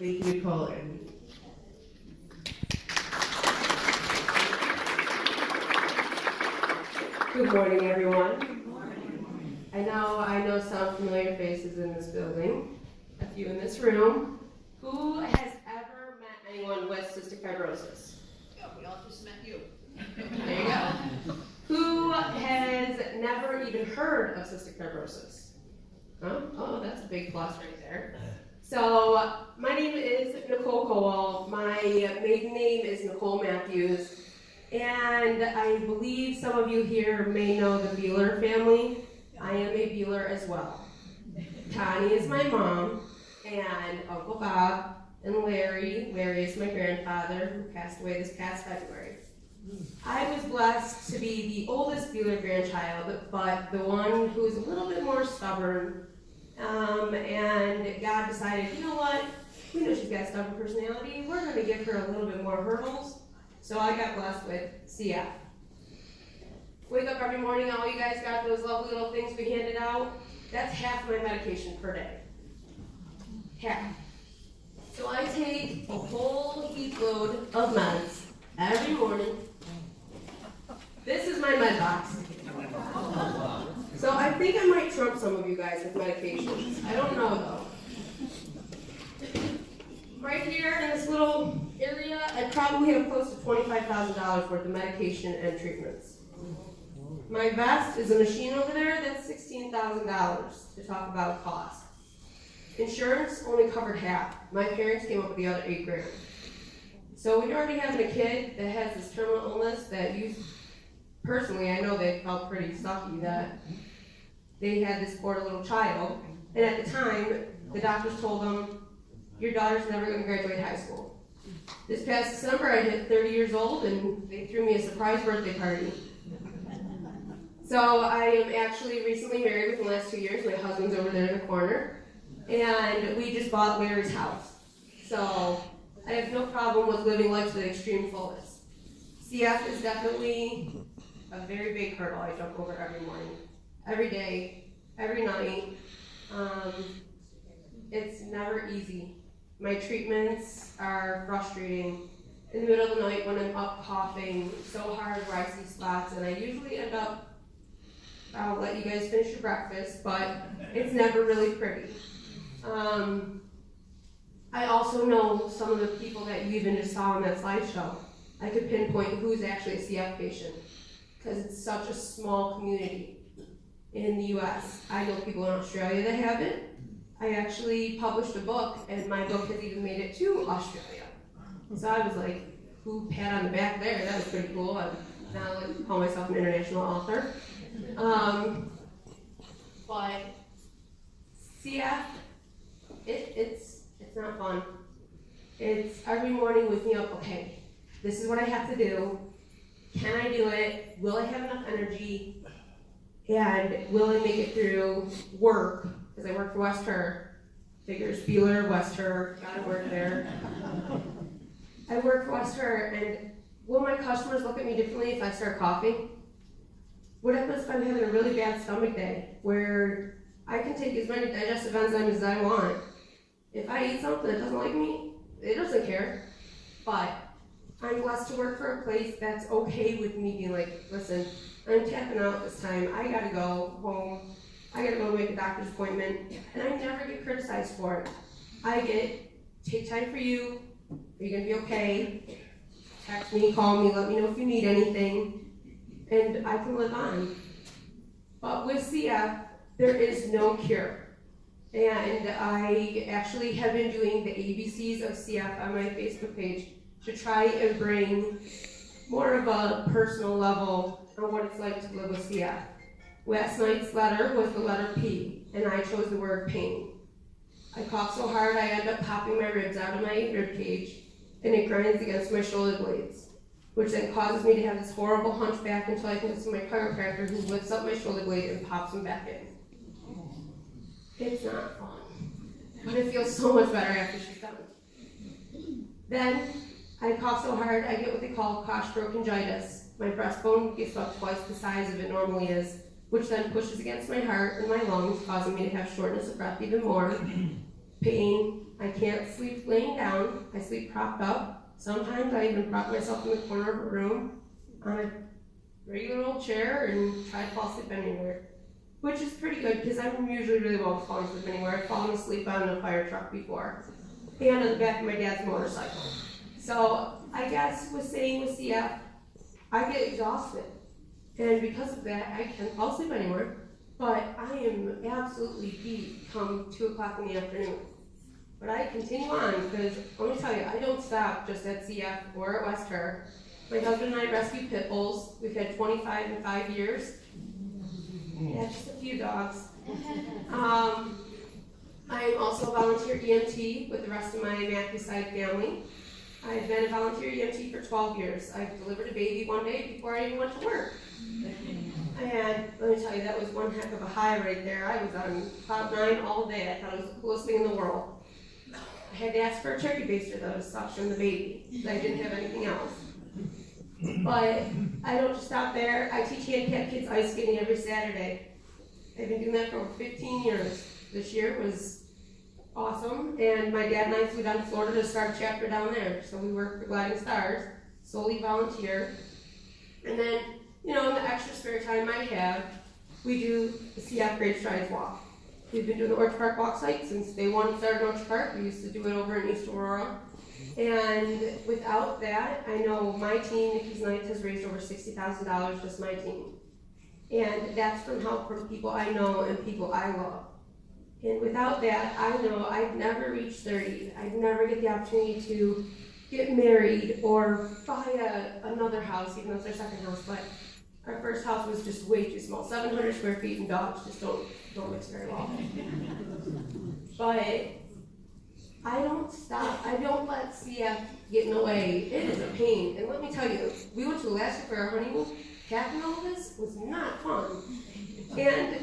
Thank you, Nicole. Good morning, everyone. Good morning. I know some familiar faces in this building, a few in this room. Who has ever met anyone with cystic fibrosis? Yeah, we all just met you. There you go. Who has never even heard of cystic fibrosis? Huh? Oh, that's a big plus right there. So, my name is Nicole Cowell. My maiden name is Nicole Matthews. And I believe some of you here may know the Beeler family. I am a Beeler as well. Connie is my mom, and Uncle Bob and Larry. Larry is my grandfather, who passed away this past February. I was blessed to be the oldest Beeler grandchild, but the one who is a little bit more stubborn. And God decided, you know what? We know she's got a stubborn personality. We're going to give her a little bit more hurdles. So I got blessed with CF. Wake up every morning, all you guys got those lovely little things we handed out. That's half my medication per day. Half. So I take a whole heap load of meds every morning. This is my med box. So I think I might trump some of you guys with medications. I don't know though. Right here in this little area, I probably have close to $25,000 worth of medication and treatments. My vest is a machine over there that's $16,000 to talk about cost. Insurance only covered half. My parents came up with the other $8,000. So when you're already having a kid that has this terminal illness that you, personally, I know they felt pretty sucky that they had this poor little child. And at the time, the doctors told them, your daughter's never going to graduate high school. This past December, I hit 30 years old, and they threw me a surprise birthday party. So I am actually recently married within the last 2 years. My husband's over there in the corner. And we just bought Larry's house. So I have no problem with living life to the extreme fullest. CF is definitely a very big hurdle I jump over every morning, every day, every night. It's never easy. My treatments are frustrating. In the middle of the night when I'm up coughing so hard where I see spots, and I usually end up, I'll let you guys finish your breakfast, but it's never really pretty. I also know some of the people that you even just saw on that slideshow. I could pinpoint who's actually a CF patient, because it's such a small community in the US. I know people in Australia that have it. I actually published a book, and my book has even made it to Australia. So I was like, who pat on the back there? That was pretty cool. I'm now like call myself an international author. But CF, it's not fun. It's every morning waking up, okay, this is what I have to do. Can I do it? Will I have enough energy? And will I make it through work? Because I work for West Her. Figures Beeler, West Her, gotta work there. I work for West Her, and will my customers look at me differently if I start coughing? What happens if I'm having a really bad stomach day where I can take as many digestive enzymes as I want? If I eat something that doesn't like me, it doesn't care. But I'm blessed to work for a place that's okay with me being like, listen, I'm tapping out this time, I gotta go home, I gotta go make a doctor's appointment, and I never get criticized for it. I get, take time for you, are you gonna be okay? Text me, call me, let me know if you need anything, and I can live on. But with CF, there is no cure. And I actually have been doing the ABCs of CF on my Facebook page to try and bring more of a personal level on what it's like to live with CF. Last night's letter was the letter P, and I chose the word pain. I cough so hard I end up popping my ribs out of my rib cage, and it grinds against my shoulder blades, which then causes me to have this horrible hunchback until I can see my chiropractor who lifts up my shoulder blade and pops them back in. It's not fun, but it feels so much better after she's done. Then I cough so hard I get what they call costotrochangitis. My breastbone gets about twice the size of it normally is, which then pushes against my heart and my lungs, causing me to have shortness of breath even more. pain. I can't sleep laying down. I sleep propped up. Sometimes I even prop myself in the corner of a room on a regular old chair and try to fall asleep anywhere, which is pretty good because I'm usually really well with falling asleep anywhere. I've fallen asleep on a fire truck before and on the back of my dad's motorcycle. So I guess with CF, I get exhausted. And because of that, I can't fall asleep anywhere. But I am absolutely beat come 2 o'clock in the afternoon. But I continue on because, let me tell you, I don't stop just at CF or at West Her. My husband and I rescue pit bulls. We've had 25 in 5 years. Yeah, just a few dogs. I am also a volunteer EMT with the rest of my Matthew side family. I've been a volunteer EMT for 12 years. I delivered a baby one day before I even went to work. And let me tell you, that was one heck of a high right there. I was on cloud 9 all day. I thought it was the coolest thing in the world. I had to ask for a turkey baster though to suction the baby, because I didn't have anything else. But I don't just stop there. I teach handicapped kids ice skating every Saturday. I've been doing that for over 15 years. This year was awesome, and my dad and I flew down to Florida to start a chapter down there. So we work for Gliding Stars, solely volunteer. And then, you know, in the extra spare time I have, we do the CF Great Strides Walk. We've been doing the Orchard Park Walk site since day one started in Orchard Park. We used to do it over in East Aurora. And without that, I know my team, Nikki's Nights, has raised over $60,000, just my team. And that's from help from people I know and people I love. And without that, I know I'd never reach 30. I'd never get the opportunity to get married or buy another house, even though it's our second house. But our first house was just way too small, 700 square feet, and dogs just don't mix very well. But I don't stop. I don't let CF get in the way. It is a pain. And let me tell you, we went to Alaska for our honeymoon. Having all this was not fun. And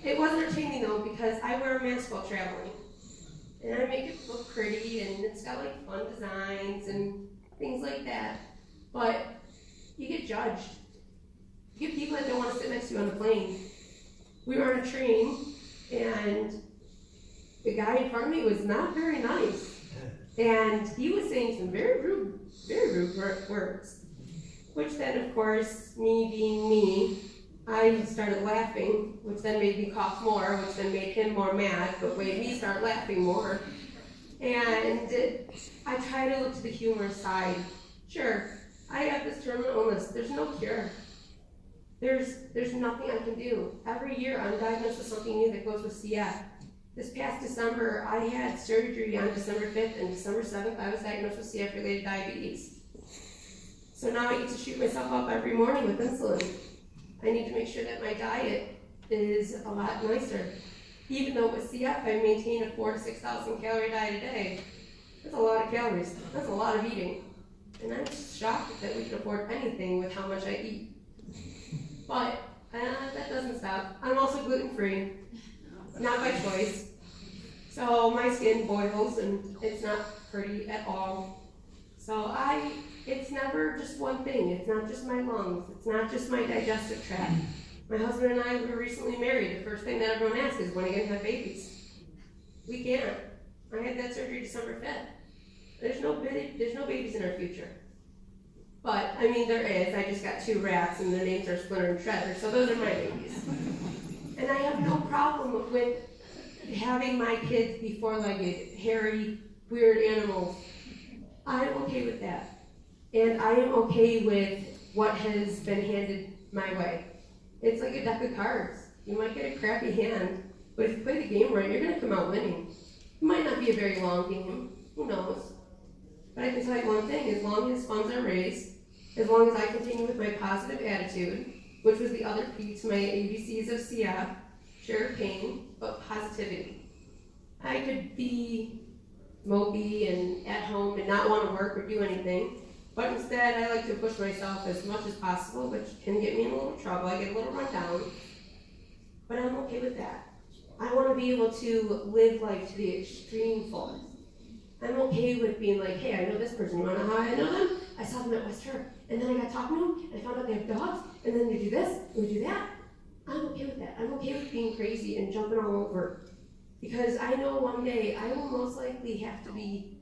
it was entertaining though, because I wear a mask while traveling. And I make it look pretty, and it's got like fun designs and things like that. But you get judged. You get people that don't want to sit next to you on the plane. We were on a train, and the guy in front of me was not very nice. And he was saying some very rude words. Which then, of course, me being me, I started laughing, which then made me cough more, which then made him more mad, but made me start laughing more. And I try to look to the humorous side. Sure, I have this terminal illness. There's no cure. There's nothing I can do. Every year I'm diagnosed with something new that goes with CF. This past December, I had surgery on December 5th, and December 7th, I was diagnosed with CF-related diabetes. So now I get to shoot myself up every morning with insulin. I need to make sure that my diet is a lot nicer. Even though with CF, I maintain a 4,000 to 6,000 calorie diet a day. That's a lot of calories. That's a lot of eating. And I'm just shocked that we can afford anything with how much I eat. But that doesn't stop. I'm also gluten-free, not by choice. So my skin boils and it's not pretty at all. So it's never just one thing. It's not just my lungs. It's not just my digestive tract. My husband and I were recently married. The first thing that everyone asks is, when are you going to have babies? We can't. I had that surgery December 5th. There's no babies in our future. But, I mean, there is. I just got 2 rats, and their names are Splinter and Shredder, so those are my babies. And I have no problem with having my kids be 4-legged, hairy, weird animals. I'm okay with that. And I am okay with what has been handed my way. It's like a deck of cards. You might get a crappy hand, but if you play the game right, you're going to come out winning. It might not be a very long game. Who knows? But I can tell you one thing, as long as funds are raised, as long as I continue with my positive attitude, which was the other P to my ABCs of CF, share pain, but positivity. I could be mopey and at home and not want to work or do anything, but instead I like to push myself as much as possible, which can get me in a little trouble. I get a little run down, but I'm okay with that. I want to be able to live life to the extreme fullest. I'm okay with being like, hey, I know this person. You want to know how I know them? I saw them at West Her, and then I got talking to them, and I found out they have dogs, and then they do this, and they do that. I'm okay with that. I'm okay with being crazy and jumping all over Because I know one day I will most likely have to be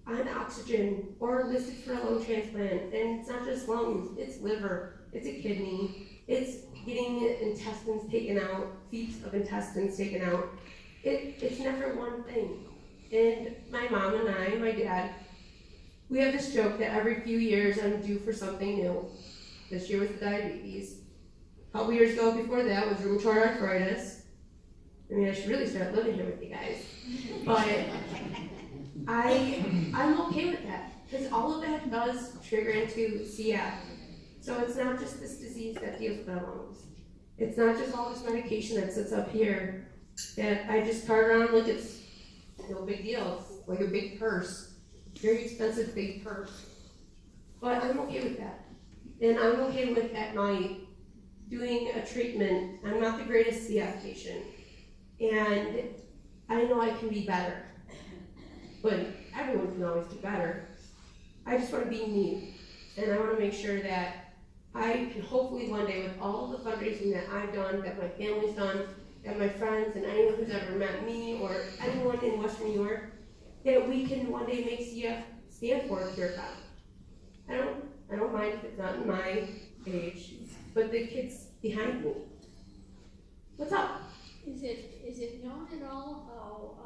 on oxygen or listed for a lung transplant. And it's not just lungs, it's liver, it's a kidney, it's getting intestines taken out, feet of intestines taken out. It's never one thing. And my mom and I, my dad, we have this joke that every few years I'm due for something new. This year was the diabetes. A couple years ago before that was rheumatoid arthritis. I mean, I should really start living here with you guys. But I'm okay with that, because all of that does trigger into CF. So it's not just this disease that deals with our lungs. It's not just all this medication that sits up here that I just cart around like it's no big deal. It's like a big purse, very expensive big purse. But I'm okay with that. And I'm okay with at night doing a treatment. I'm not the greatest CF patient. And I know I can be better. But everyone can always do better. I just want to be me. And I want to make sure that I can hopefully one day, with all the fundraising that I've done, that my family's done, that my friends and anyone who's ever met me or anyone in Western New York, that we can one day make CF stand for Cure Five. I don't mind if it's not in my age, but the kids behind me. What's up? Is it known at all how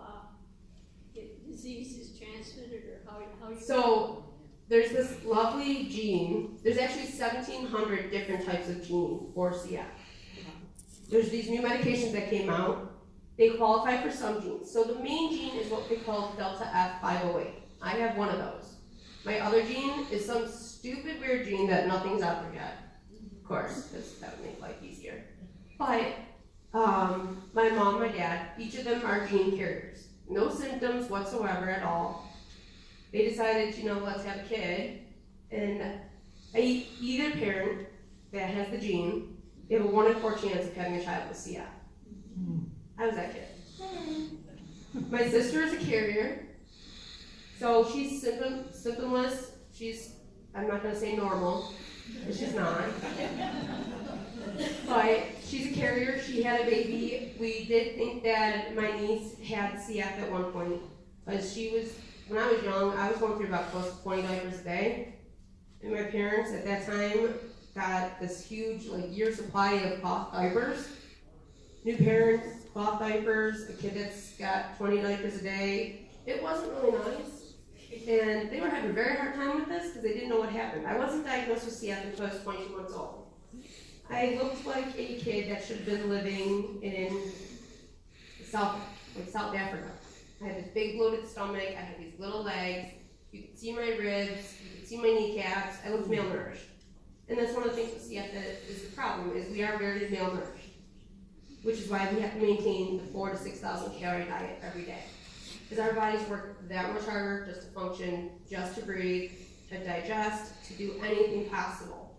disease is transmitted, or how you? So there's this lovely gene. There's actually 1,700 different types of gene for CF. There's these new medications that came out. They qualify for some genes. So the main gene is what we call delta F508. I have one of those. My other gene is some stupid weird gene that nothing's out there yet. Of course, because that would make life easier. But my mom, my dad, each of them are gene carriers. No symptoms whatsoever at all. They decided, let's have a kid. And either parent that has the gene, they have a 1 in 4 chance of having a child with CF. I was that kid. My sister is a carrier. So she's symptomless. I'm not going to say normal, but she's not. But she's a carrier. She had a baby. We did think that my niece had CF at one point, because when I was young, I was going through about close to 20 diapers a day. And my parents at that time got this huge, year supply of cloth diapers. New parents, cloth diapers, a kid that's got 20 diapers a day. It wasn't really nice. And they were having a very hard time with this because they didn't know what happened. I wasn't diagnosed with CF until I was 22 months old. I looked like a kid that should have been living in South Africa. I had this big bloated stomach, I had these little legs, you could see my ribs, you could see my kneecaps, I looked malnourished. And that's one of the things with CF that is the problem, is we are very malnourished. Which is why we have to maintain the 4,000 to 6,000 calorie diet every day. Because our bodies work that much harder just to function, just to breathe, to digest, to do anything possible.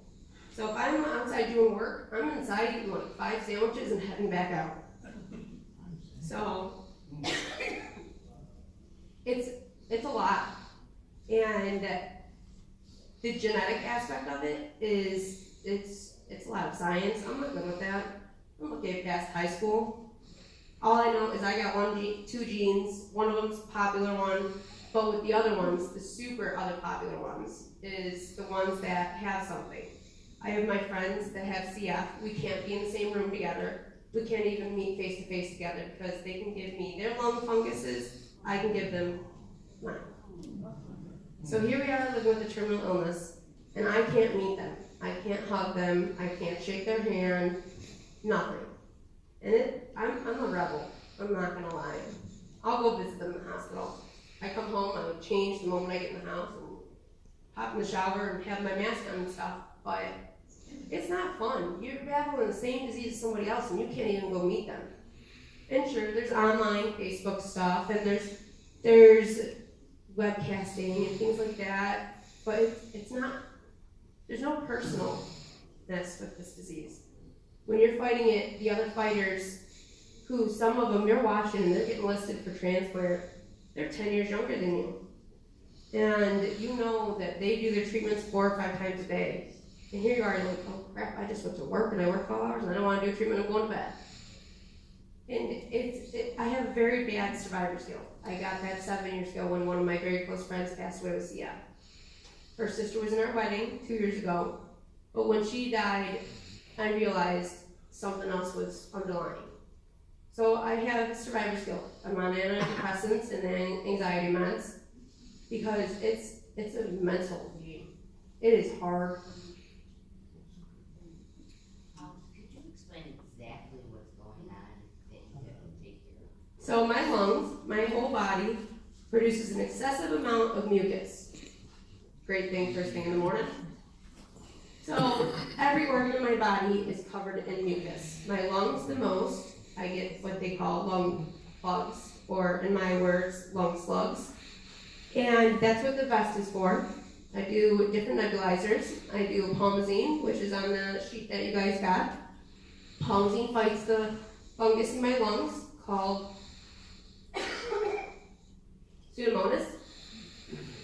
So if I'm outside doing work, I'm inside eating 5 sandwiches and heading back out. So it's a lot. And the genetic aspect of it is it's a lot of science. I'm not good with that. I'm okay past high school. All I know is I got 2 genes. One of them's a popular one, but with the other ones, the super other popular ones, is the ones that have something. I have my friends that have CF. We can't be in the same room together. We can't even meet face to face together because they can give me their lung funguses. I can give them mine. So here we are living with a terminal illness, and I can't meet them. I can't hug them. I can't shake their hand. Nothing. And I'm a rebel. I'm not gonna lie. I'll go visit them in the hospital. I come home, I change the moment I get in the house and hop in the shower and have my mask on and stuff. But it's not fun. You're battling the same disease as somebody else and you can't even go meet them. And sure, there's online Facebook stuff and there's webcasting and things like that. But it's not. There's no personalness with this disease. When you're fighting it, the other fighters, who some of them you're watching and they're getting listed for transplant, they're 10 years younger than you. And you know that they do their treatments 4 or 5 times a day. And here you are, you're like, oh crap, I just went to work and I worked 12 hours and I don't want to do a treatment, I'm going to bed. I have a very bad survivor's guilt. I got that 7 years ago when one of my very close friends passed away with CF. Her sister was in our wedding 2 years ago, but when she died, I realized something else was underlying. So I have survivor's guilt. I'm on antidepressants and anxiety meds because it's a mental game. It is hard. Could you explain exactly what's going on that you have to take care of? So my lungs, my whole body, produces an excessive amount of mucus. Great thing first thing in the morning. So every organ in my body is covered in mucus. My lungs the most. I get what they call lung plugs, or in my words, lung slugs. And that's what the vest is for. I do different nebulizers. I do palmazine, which is on the sheet that you guys got. Palmazine fights the fungus in my lungs called Pseudomonas.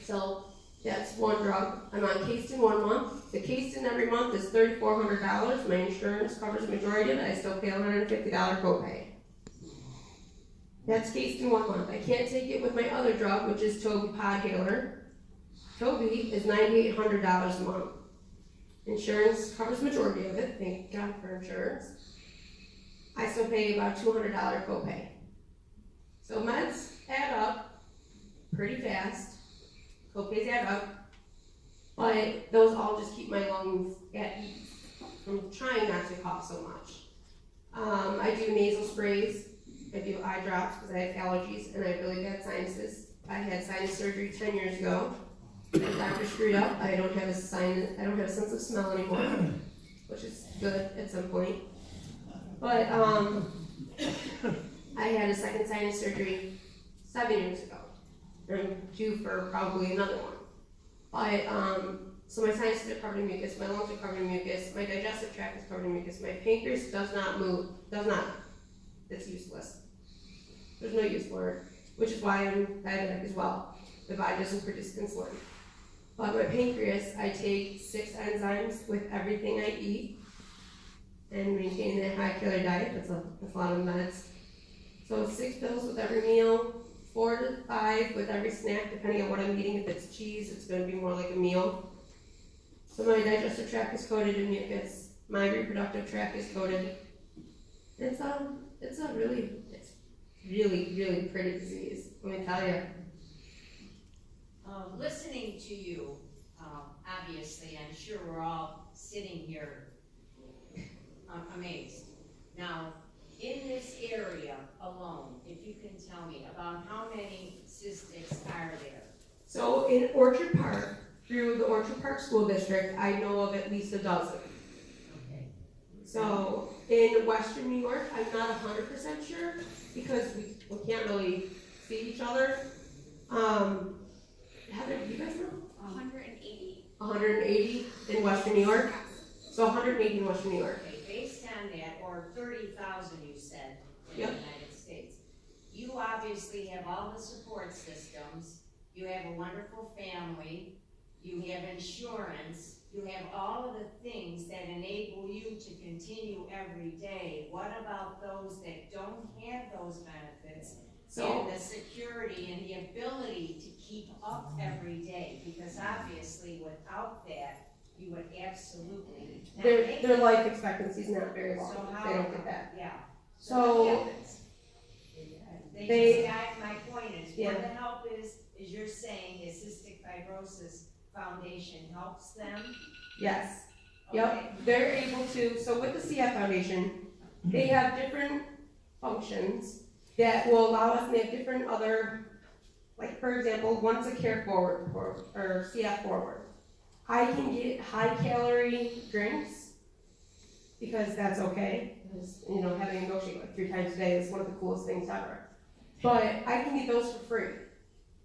So that's one drug. I'm on Casein 1 month. The Casein every month is $3,400. My insurance covers the majority of it. I still pay a $150 copay. That's Casein 1 month. I can't take it with my other drug, which is Toby Podhaler. Toby is $9,800 a month. Insurance covers the majority of it. Thank God for insurance. I still pay about $200 copay. So meds add up pretty fast. Copays add up, but those all just keep my lungs at ease. I'm trying not to cough so much. I do nasal sprays, I do eye drops because I have allergies and I have really bad sinuses. I had sinus surgery 10 years ago. The doctor screwed up. I don't have a sense of smell anymore, which is good at some point. But I had a second sinus surgery 7 years ago. I'm due for probably another one. But, so my sinuses are covered in mucus, my lungs are covered in mucus, my digestive tract is covered in mucus, my pancreas does not move, it's useless. There's no use for it, which is why I'm diabetic as well. The body doesn't produce insulin. But my pancreas, I take 6 enzymes with everything I eat and maintain a high calorie diet. That's a lot of meds. So 6 pills with every meal, 4 to 5 with every snack, depending on what I'm eating. If it's cheese, it's going to be more like a meal. So my digestive tract is coated in mucus. My reproductive tract is coated. It's really pretty disease, let me tell you. Listening to you, obviously, I'm sure we're all sitting here amazed. Now, in this area alone, if you can tell me about how many cystics are there? So in Orchard Park, through the Orchard Park School District, I know of at least a dozen. Okay. So in Western New York, I'm not 100% sure because we can't really see each other. Heather, do you guys know? 180. 180 in Western New York? So 180 in Western New York. Okay, based on that, or 30,000 you said in Yep. the United States, you obviously have all the support systems, you have a wonderful family, you have insurance, you have all of the things that enable you to continue every day. What about those that don't have those benefits and the security and the ability to keep up every day? Because obviously without that, you would absolutely not make Their it. life expectancy is not very long. So If how? they don't get that. Yeah. So what happens? They they- just got, my point is, Yeah. where the help is you're saying the Cystic Fibrosis Foundation helps them? yes. Okay. Yep, they're able to, so with the CF Foundation, they have different functions that will allow us, and they have different other, like for example, one's a care forward, or CF forward. I can get high calorie drinks, because that's okay, because, having a milkshake like 3 times a day is one of the coolest things ever. But I can get those for free.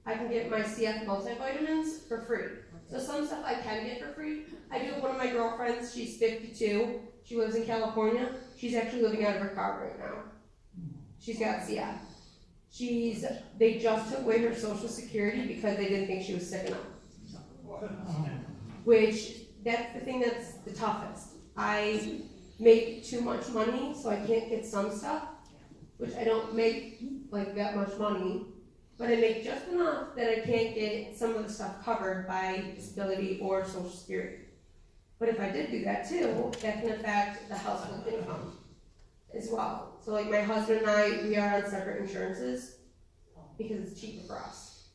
I can get my CF multivitamins for free. So some stuff I can get for free. I do have one of my girlfriends, she's 52, she lives in California. She's actually living out of her car right now. She's got CF. They just took away her social security because they didn't think she was sick enough. Which, that's the thing that's the toughest. I make too much money, so I can't get some stuff. which I don't make like that much money, but I make just enough that I can't get some of the stuff covered by disability or social security. But if I did do that too, that can affect the household income as well. So like my husband and I, we are on separate insurances because it's cheaper for us.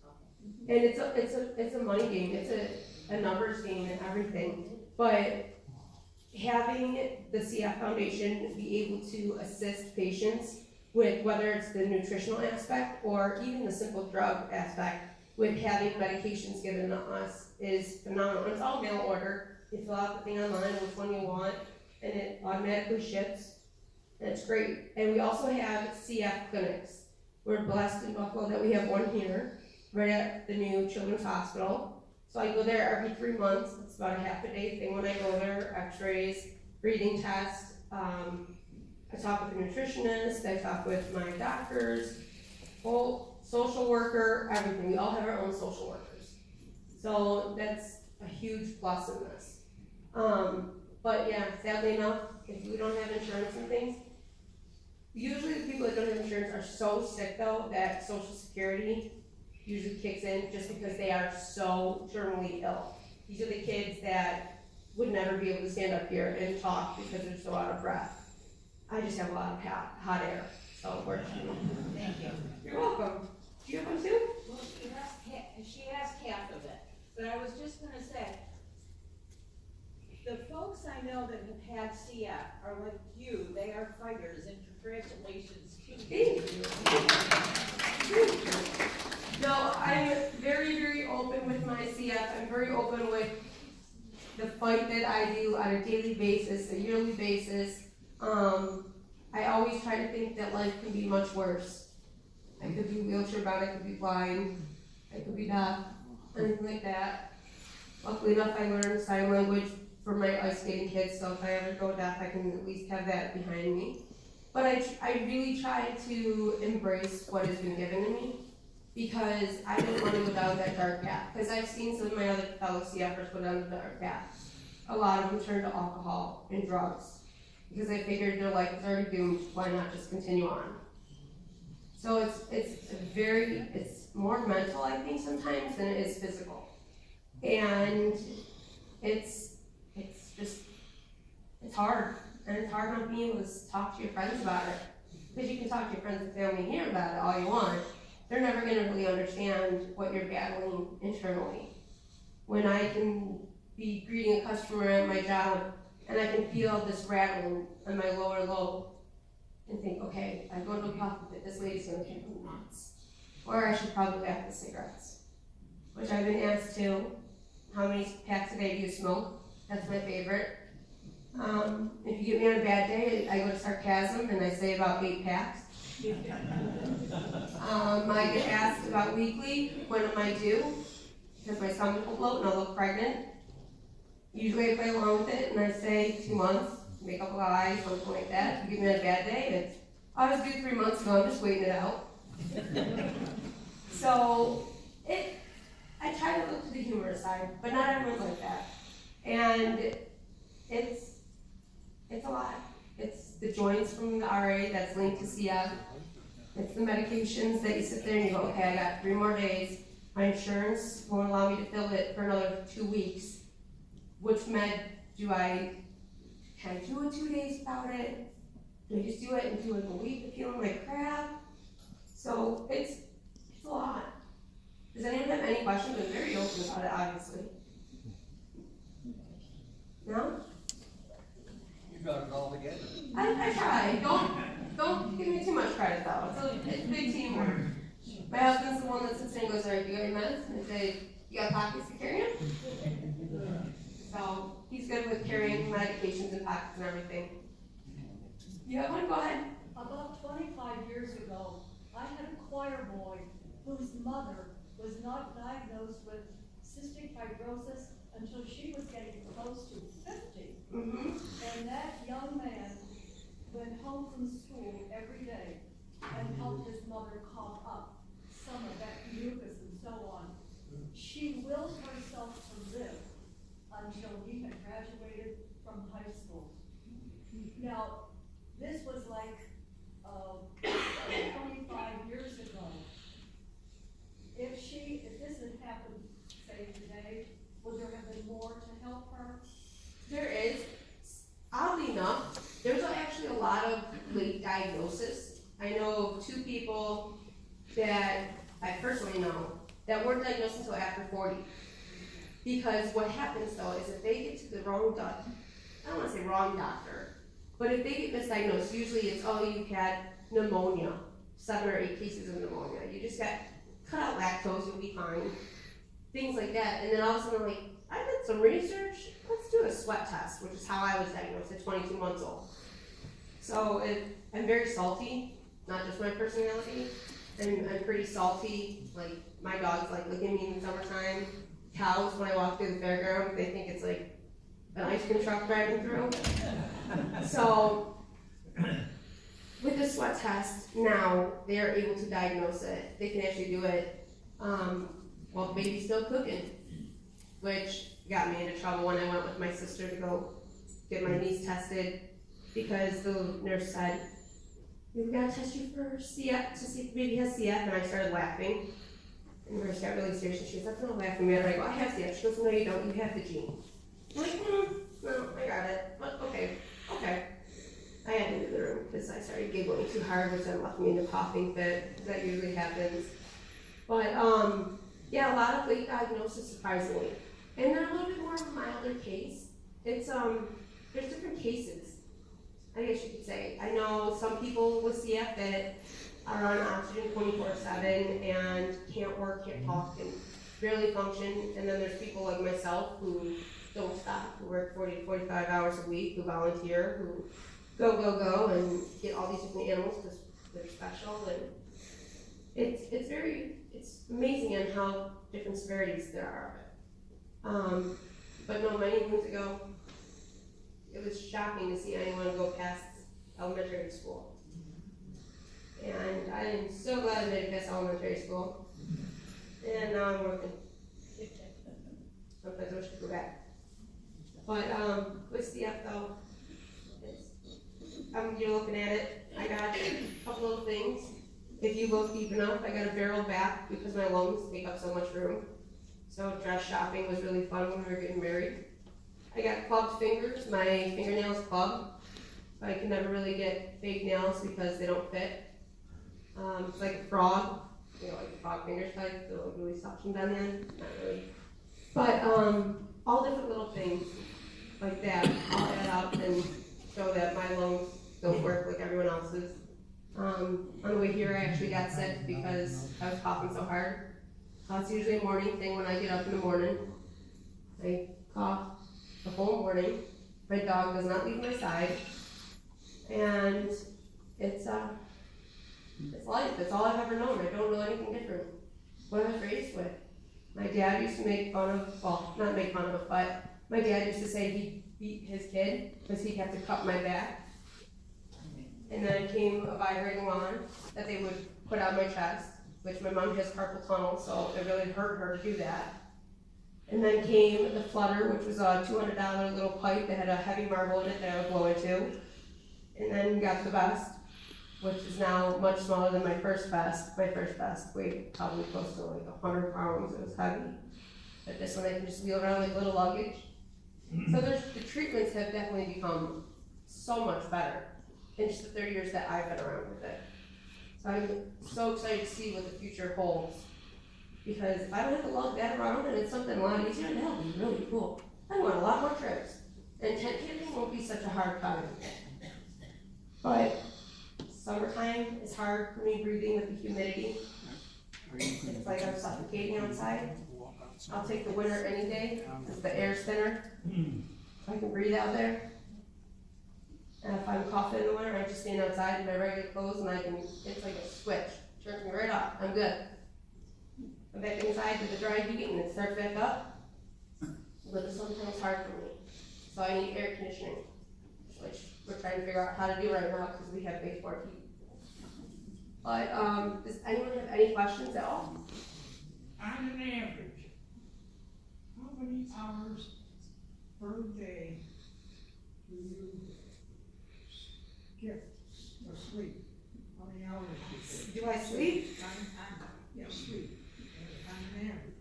And it's a money game, it's a numbers game and everything. But having the CF Foundation be able to assist patients with whether it's the nutritional aspect or even the simple drug aspect with having medications given to us is phenomenal. And it's all mail order. You fill out the thing online which one you want and it automatically ships. And it's great. And we also have CF clinics. We're blessed in Buffalo that we have one here, right at the new Children's Hospital. So I go there every 3 months. It's about a half a day thing when I go there, x-rays, breathing tests. I talk with the nutritionist, I talk with my doctors, whole social worker, everything. We all have our own social workers. So that's a huge plus in this. But yeah, sadly enough, if we don't have insurance and things, usually the people that don't have insurance are so sick though that Social Security usually kicks in just because they are so terminally ill. These are the kids that would never be able to stand up here and talk because they're so out of breath. I just have a lot of hot air, so we're. Thank you. You're welcome. Do you have one too? Well, she asked half of it, but I was just gonna say, the folks I know that have had CF are like you, they are fighters, and congratulations to you. No, I'm very, very open with my CF. I'm very open with the fight that I do on a daily basis, a yearly basis. I always try to think that life can be much worse. I could be wheelchair bound, I could be blind, I could be deaf, anything like that. Luckily enough, I learned sign language for my ice skating kids, so if I ever go deaf, I can at least have that behind me. But I really try to embrace what has been given to me because I don't want to go down that dark path. Because I've seen some of my other fellow CFers go down the dark path. A lot of them turn to alcohol and drugs because they figured their life is already doomed. Why not just continue on? So it's more mental, I think, sometimes than it is physical, and it's hard, and it's hard not being able to talk to your friends about it because you can talk to your friends and family here about it all you want. They're never going to really understand what you're battling internally. When I can be greeting a customer at my job and I can feel this rattling on my lower lobe and think, okay, I'm going to a coffee pit, this lady's going to think I'm nuts. Or I should probably have the cigarettes, which I've been asked to. How many packs a day do you smoke? That's my favorite. If you get me on a bad day, I go to sarcasm and I say about 8 packs. I get asked about weekly, when am I due? Because my stomach will bloat and I'll look pregnant. Usually I play along with it and I say 2 months, make up a lie, something like that. If you give me on a bad day, it's, I was due 3 months ago, I'm just waiting it out. So, I try to look to the humorous side, but not everyone's like that. And it's a lot. It's the joints from the RA that's linked to CF. It's the medications that you sit there and you go, okay, I got 3 more days. My insurance won't allow me to fill it for another 2 weeks. Which med can I do it 2 days without it? Do I just do it and do like a week of feeling like crap? So it's a lot. Does anyone have any questions? I'm very open about it, obviously. No? You got it all together. I try. Don't give me too much credit though. It's big teamwork. My husband's the one that sits there and goes, alright, you got your meds? And I say, you got pockets to carry them? So he's good with carrying medications and pockets and everything. You have one? Go ahead. About 25 years ago, I had a choir boy whose mother was not diagnosed with cystic fibrosis until she was getting close to 50. Mm-hmm. And that young man went home from school every day and helped his mother cough up some of that mucus and so on. She willed herself to live until he had graduated from high school. Now, this was like every day, would there have been more to help her? There is, oddly enough, there's actually a lot of late diagnosis. I know of 2 people that I personally know that weren't diagnosed until after 40. Because what happens though is if they get to the wrong doctor, I don't wanna say wrong doctor, but if they get misdiagnosed, usually it's, oh, you had pneumonia, 7 or 8 cases of pneumonia. You just got cut out lactose, you'll be fine. Things like that, and then all of a sudden I'm like, I did some research, let's do a sweat test, which is how I was diagnosed at 22 months old. So I'm very salty, not just my personality, and I'm pretty salty, like my dogs like licking me in the summertime. Cows, when I walk through the fairground, they think it's like an ice cream truck driving through. So with the sweat test, now they're able to diagnose it. They can actually do it while the baby's still cooking, which got me into trouble when I went with my sister to go get my niece tested because the nurse said, we've got to test you for CF to see if the baby has CF, and I started laughing. And the nurse got really serious and she goes, that's not laughing matter. I go, I have CF. She goes, no you don't, you have the gene. I'm like, no, I got it, but okay. I had to leave the room because I started giggling too hard, which then left me in a coughing fit. That usually happens. But yeah, a lot of late diagnosis surprisingly. And they're a little bit more of a milder case. It's there's different cases, I guess you could say. I know some people with CF that are on oxygen 24/7 and can't work, can't talk, and barely function. And then there's people like myself who don't stop, who work 40 to 45 hours a week, who volunteer, who go, and get all these different animals because they're special. And it's amazing on how different severities there are of it. But no, many moons ago, it was shocking to see anyone go past elementary school. And I am so glad I made it past elementary school. And now I'm working. Sometimes I wish I could go back. But with CF though, you're looking at it, I got a couple little things. If you look deep enough, I got a barrel back because my lungs take up so much room. So dress shopping was really fun when we were getting married. I got clubbed fingers, my fingernails clubbed. So I can never really get fake nails because they don't fit. It's like a frog, you know, like a frog fingers type, they're like really suction done in, not really. But all different little things like that, all add up and show that my lungs don't work like everyone else's. On the way here I actually got sick because I was coughing so hard. It's usually a morning thing when I get up in the morning. I cough the whole morning. My dog does not leave my side. And it's life, it's all I've ever known. I don't know anything different. What I was raised with. My dad used to make fun of, well, not make fun of, but my dad used to say he beat his kid because he'd have to cut my back. And then came a vibrating wand that they would put on my chest, which my mom has carpal tunnel, so it really hurt her to do that. And then came the flutter, which was a $200 little pipe that had a heavy marble in it that I would blow into. And then got the vest, which is now much smaller than my first vest. My first vest weighed probably close to like 100 pounds, it was heavy. But this one I can just wheel around like little luggage. So the treatments have definitely become so much better in just the 30 years that I've been around with it. So I'm so excited to see what the future holds. Because if I don't have to lug that around and it's something a lot easier, that'll be really cool. I want a lot more trips. And tent camping won't be such a hard time. But summertime is hard for me breathing with the humidity. It's like I'm suffocating outside. I'll take the winter any day because the air's thinner. So I can breathe out there. And if I'm coughing in the winter, I just stand outside in my regular clothes and it's like a switch. Turns me right off. I'm good. I'm back inside to the dry heat and it starts back up. But the sometimes hard for me. So I need air conditioning, which we're trying to figure out how to do right now because we have baseboard heat. But does anyone have any questions at all? On an average, how many hours per day do you get or sleep? How many hours do you Do I sleep? sleep? Yes, sleep, on an average.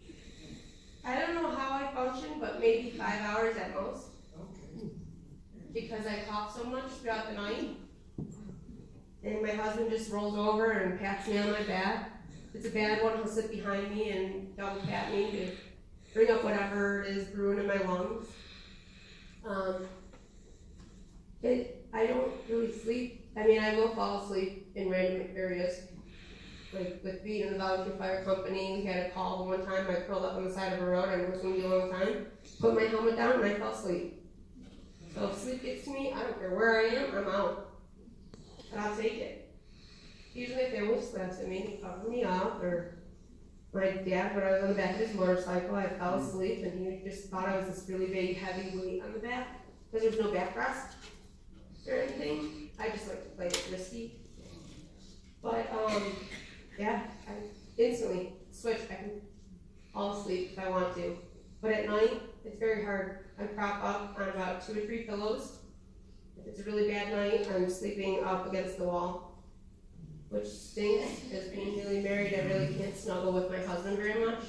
I don't know how I function, but maybe 5 hours at most, Okay. because I cough so much throughout the night. And my husband just rolls over and pats me on my back. If it's a bad one, he'll sit behind me and double pat me to bring up whatever is brewing in my lungs. I don't really sleep. I mean, I will fall asleep in random areas. Like with being in the volunteer fire company, we had a call one time, I curled up on the side of a road, I was going to be a long time, put my helmet down and I fell asleep. So if sleep gets to me, I don't care where I am, I'm out. And I'll take it. Usually if family slaps at me, they cover me up, or my dad, when I was on the back of his motorcycle, I fell asleep and he just thought I was this really big, heavy weight on the back, because there's no backrest or anything. I just like to play it risky. But, yeah, I instantly switch. I can fall asleep if I want to. But at night, it's very hard. I prop up on about 2 or 3 pillows. If it's a really bad night, I'm sleeping up against the wall, which stinks. As being newly married, I really can't snuggle with my husband very much.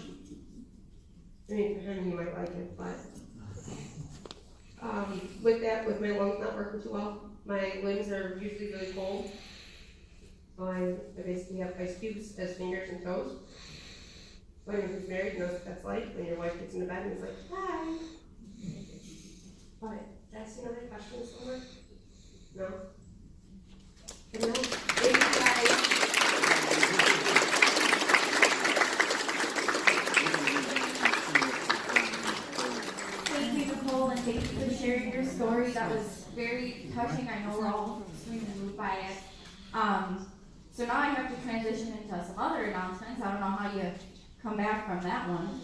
I mean, for him, he might like it, but with that, with my lungs not working too well, my limbs are usually really cold. So I basically have ice cubes as fingers and toes. So anyone who's married knows what that's like when your wife gets into bed and is like, hi. But did I see another question somewhere? No? And no? Thank you guys. Thank you, Nicole, and thank you for sharing your story. That was very touching. I know we're all extremely moved by it. So now I have to transition into some other announcements. I don't know how you come back from that one.